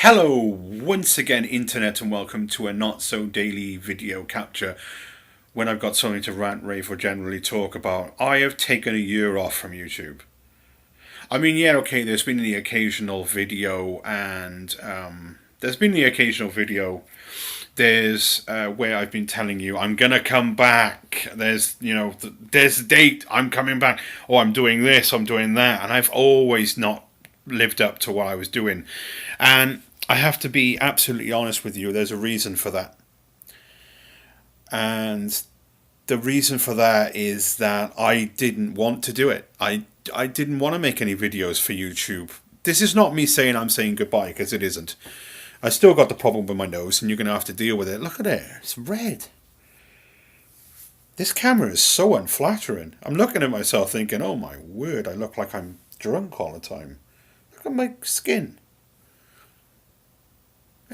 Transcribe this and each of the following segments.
Hello, once again, Internet, and welcome to a not so daily video capture when I've got something to rant, rave, or generally talk about. I have taken a year off from YouTube. I mean, yeah, okay, there's been the occasional video, and there's been the occasional video. There's where I've been telling you I'm gonna come back. There's a date. I'm coming back. Oh, I'm doing this. I'm doing that, and I've always not lived up to what I was doing. And I have to be absolutely honest with you. There's a reason for that, and the reason for that is that I didn't want to do it. I didn't want to make any videos for YouTube. This is not me saying I'm saying goodbye, because it isn't. I still got the problem with my nose, and you're going to have to deal with it. Look at it. It's red. This camera is so unflattering. I'm looking at myself thinking, oh my word, I look like I'm drunk all the time. Look at my skin.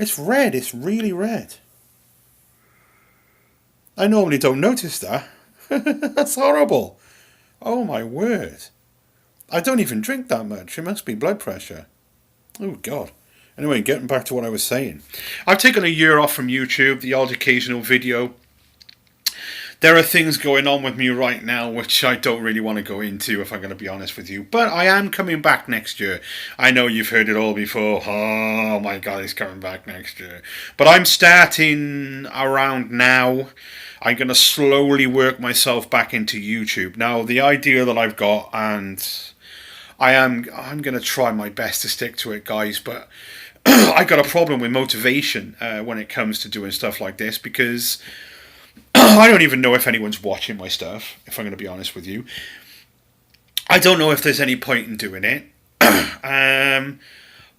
It's red. It's really red. I normally don't notice that. That's horrible. Oh my word. I don't even drink that much. It must be blood pressure. Oh God. Anyway, getting back to what I was saying. I've taken a year off from YouTube, the odd occasional video. There are things going on with me right now which I don't really want to go into, if I'm going to be honest with you. But I am coming back next year. I know you've heard it all before. Oh my God, he's coming back next year. But I'm starting around now. I'm going to slowly work myself back into YouTube. Now, the idea that I've got, and I'm going to try my best to stick to it, guys, but I got a problem with motivation when it comes to doing stuff like this, because I don't even know if anyone's watching my stuff, if I'm going to be honest with you. I don't know if there's any point in doing it.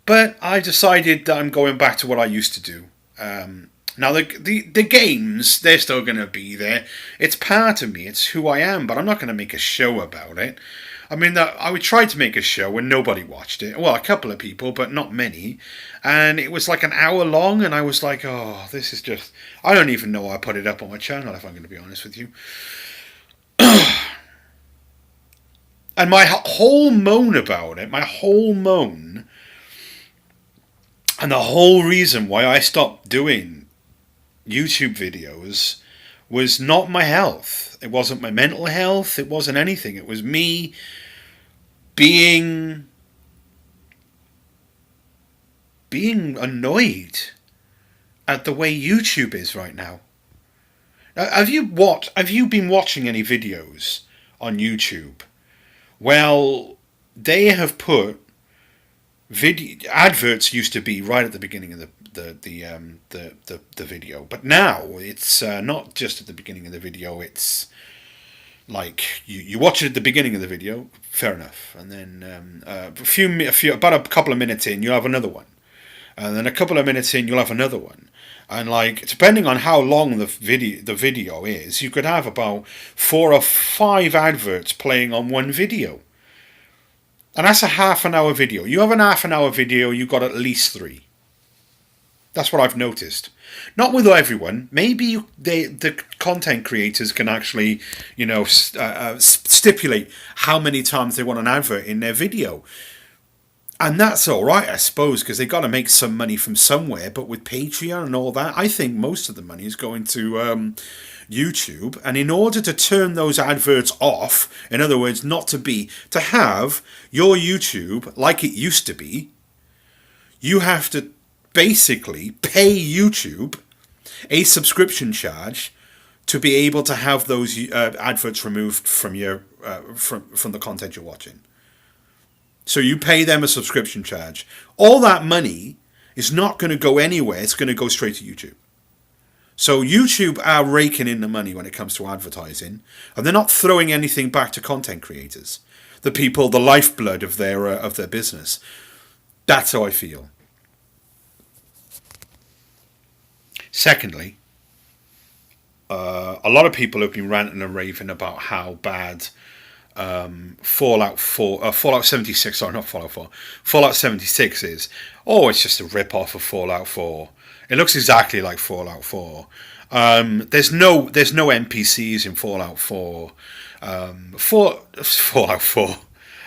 But I decided that I'm going back to what I used to do. Now, the games, they're still going to be there. It's part of me. It's who I am. But I'm not going to make a show about it. I mean, I would try to make a show and nobody watched it. Well, a couple of people, but not many. And it was like an hour long, and I was like, oh, this is just... I don't even know why I put it up on my channel, if I'm going to be honest with you. And my whole moan about it, and the whole reason why I stopped doing YouTube videos was not my health. It wasn't my mental health. It wasn't anything. It was me being annoyed at the way YouTube is right now. Have you been watching any videos on YouTube? Well, they have put adverts used to be right at the beginning of the video, but now it's not just at the beginning of the video. It's like you watch it at the beginning of the video, fair enough, and then about a couple of minutes in, you have another one, and then a couple of minutes in, you'll have another one, and like depending on how long the video is, you could have about 4 or 5 adverts playing on one video. And that's a half-an-hour video. You have an half-an-hour video, you got at least 3. That's what I've noticed. Not with everyone. Maybe the content creators can actually, stipulate how many times they want an advert in their video. And that's all right, I suppose, because they've got to make some money from somewhere. But with Patreon and all that, I think most of the money is going to YouTube. And in order to turn those adverts off, in other words, to have your YouTube like it used to be, you have to basically pay YouTube a subscription charge to be able to have those adverts removed from your from the content you're watching. So you pay them a subscription charge. All that money is not going to go anywhere. It's going to go straight to YouTube. So YouTube are raking in the money when it comes to advertising, and they're not throwing anything back to content creators, the people, the lifeblood of their business. That's how I feel. Secondly, a lot of people have been ranting and raving about how bad Fallout 76, sorry, not Fallout 4, Fallout 76 is. Oh, it's just a rip-off of Fallout 4. It looks exactly like Fallout 4. There's no NPCs in Fallout 4. Fallout 4.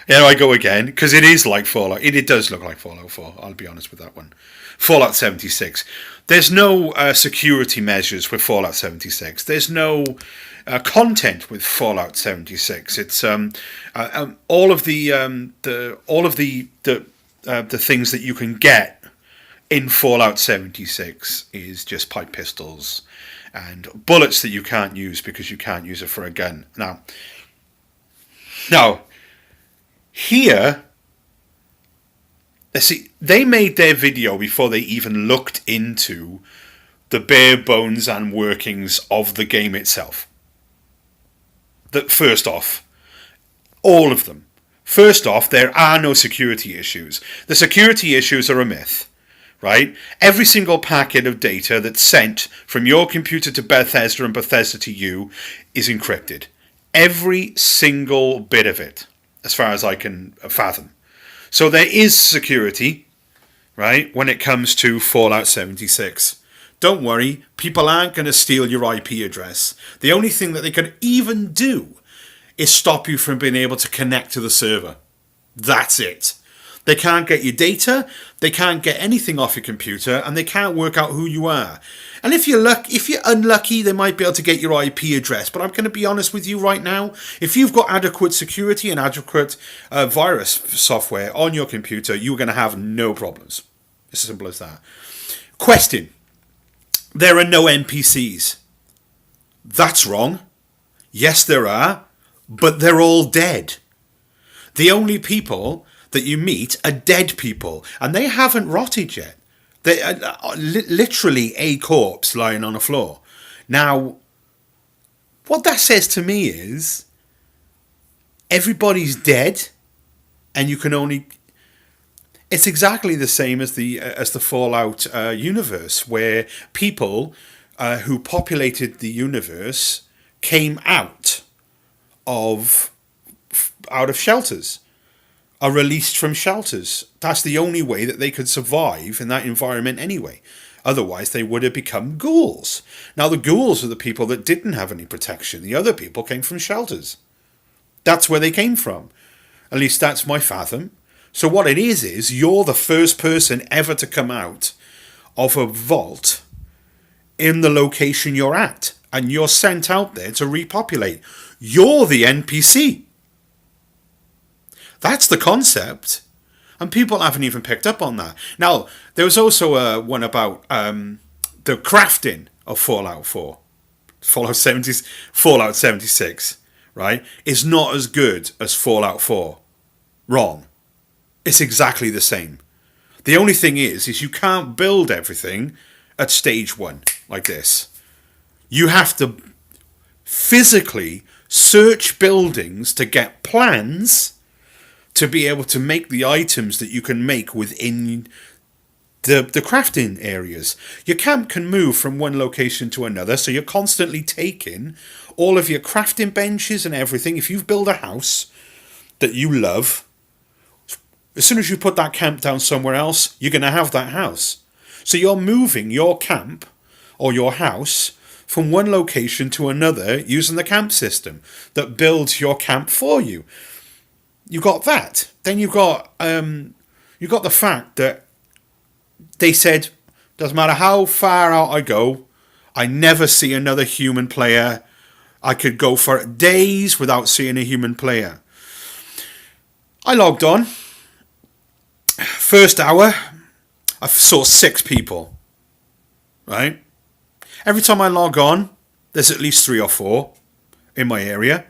Here I go again, because it is like Fallout. It does look like Fallout 4, I'll be honest with that one. Fallout 76. There's no security measures with Fallout 76. There's no content with Fallout 76. It's all of the things that you can get in Fallout 76 is just pipe pistols and bullets that you can't use because you can't use it for a gun. Now, here, see, they made their video before they even looked into the bare bones and workings of the game itself. That first off, all of them. First off, there are no security issues. The security issues are a myth, right? Every single packet of data that's sent from your computer to Bethesda and Bethesda to you is encrypted. Every single bit of it, as far as I can fathom. So there is security, right, when it comes to Fallout 76. Don't worry, people aren't going to steal your IP address. The only thing that they could even do is stop you from being able to connect to the server. That's it. They can't get your data, they can't get anything off your computer, and they can't work out who you are. And if you're unlucky, they might be able to get your IP address. But I'm going to be honest with you right now. If you've got adequate security and adequate virus software on your computer, you're going to have no problems. It's as simple as that. Question. There are no NPCs. That's wrong. Yes, there are. But they're all dead. The only people that you meet are dead people. And they haven't rotted yet. They are literally a corpse lying on a floor. Now, what that says to me is everybody's dead, and you can only. It's exactly the same as the Fallout universe, where people who populated the universe came out of shelters. Are released from shelters. That's the only way that they could survive in that environment anyway. Otherwise, they would have become ghouls. Now, the ghouls are the people that didn't have any protection. The other people came from shelters. That's where they came from. At least that's my fathom. So what it is you're the first person ever to come out of a vault in the location you're at. And you're sent out there to repopulate. You're the NPC. That's the concept. And people haven't even picked up on that. Now, there was also one about the crafting of Fallout 4. Fallout 76, right, is not as good as Fallout 4. Wrong. It's exactly the same. The only thing is you can't build everything at stage 1 like this. You have to physically search buildings to get plans to be able to make the items that you can make within the crafting areas. Your camp can move from one location to another, so you're constantly taking all of your crafting benches and everything. If you've built a house that you love, as soon as you put that camp down somewhere else, you're going to have that house. So you're moving your camp or your house from one location to another using the camp system that builds your camp for you. You got that. Then you got the fact that they said, doesn't matter how far out I go, I never see another human player. I could go for days without seeing a human player. I logged on. First hour, I saw 6 people. Right? Every time I log on, there's at least 3 or 4 in my area.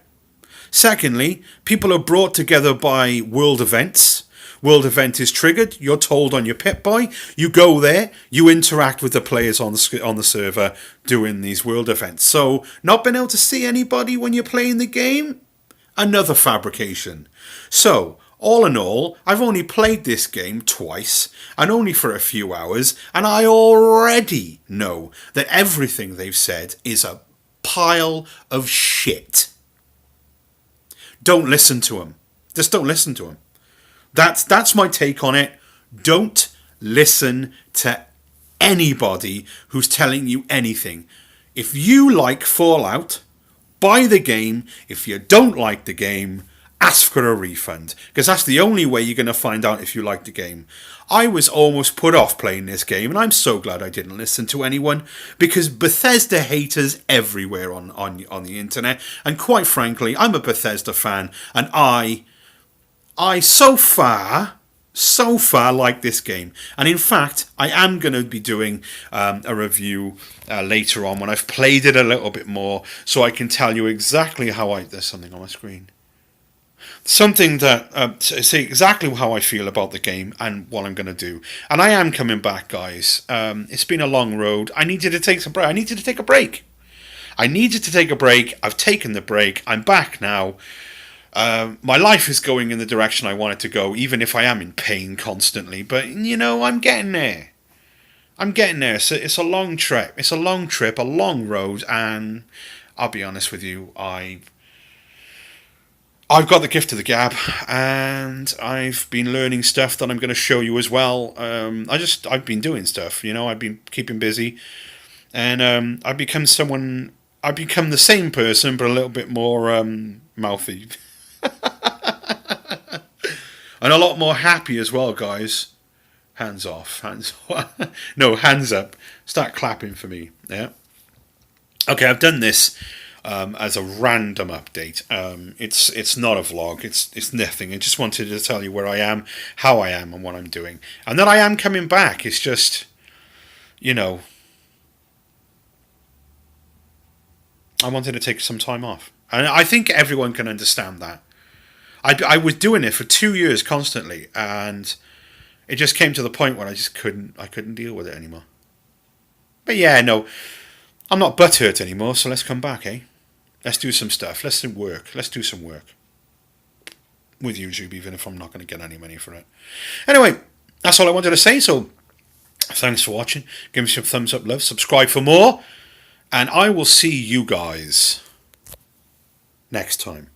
Secondly, people are brought together by world events. World event is triggered. You're told on your Pip-Boy. You go there. You interact with the players on the server doing these world events. So, not being able to see anybody when you're playing the game? Another fabrication. So, all in all, I've only played this game twice, and only for a few hours, and I already know that everything they've said is a pile of shit. Don't listen to them. Just don't listen to them. That's my take on it. Don't listen to anybody who's telling you anything. If you like Fallout, buy the game. If you don't like the game, ask for a refund, because that's the only way you're going to find out if you like the game. I was almost put off playing this game, and I'm so glad I didn't listen to anyone, because Bethesda haters everywhere on the internet, and quite frankly, I'm a Bethesda fan, and I so far like this game. And in fact, I am going to be doing a review later on when I've played it a little bit more, so I can tell you exactly how there's something on my screen. Something that say exactly how I feel about the game and what I'm going to do. And I am coming back, guys. It's been a long road. I needed to take some break. I needed to take a break. I've taken the break. I'm back now. My life is going in the direction I want it to go, even if I am in pain constantly. But, you know, I'm getting there. So it's a long trip. It's a long trip, a long road. And I'll be honest with you, I've got the gift of the gab, and I've been learning stuff that I'm going to show you as well. I've been doing stuff, you know, I've been keeping busy, and I've become the same person, but a little bit more mouthy. And a lot more happy as well, guys. Hands off, no, hands up. Start clapping for me, yeah? Okay, I've done this as a random update. It's not a vlog. It's nothing. I just wanted to tell you where I am, how I am, and what I'm doing. And that I am coming back. It's just, you know, I wanted to take some time off, and I think everyone can understand that. I was doing it for 2 years constantly, and it just came to the point where I couldn't deal with it anymore. But yeah, no, I'm not butthurt anymore. So let's come back, eh? Let's do some stuff. Let's do some work with YouTube, even if I'm not going to get any money for it. Anyway, that's all I wanted to say. So thanks for watching. Give me some thumbs up, love. Subscribe for more. And I will see you guys next time.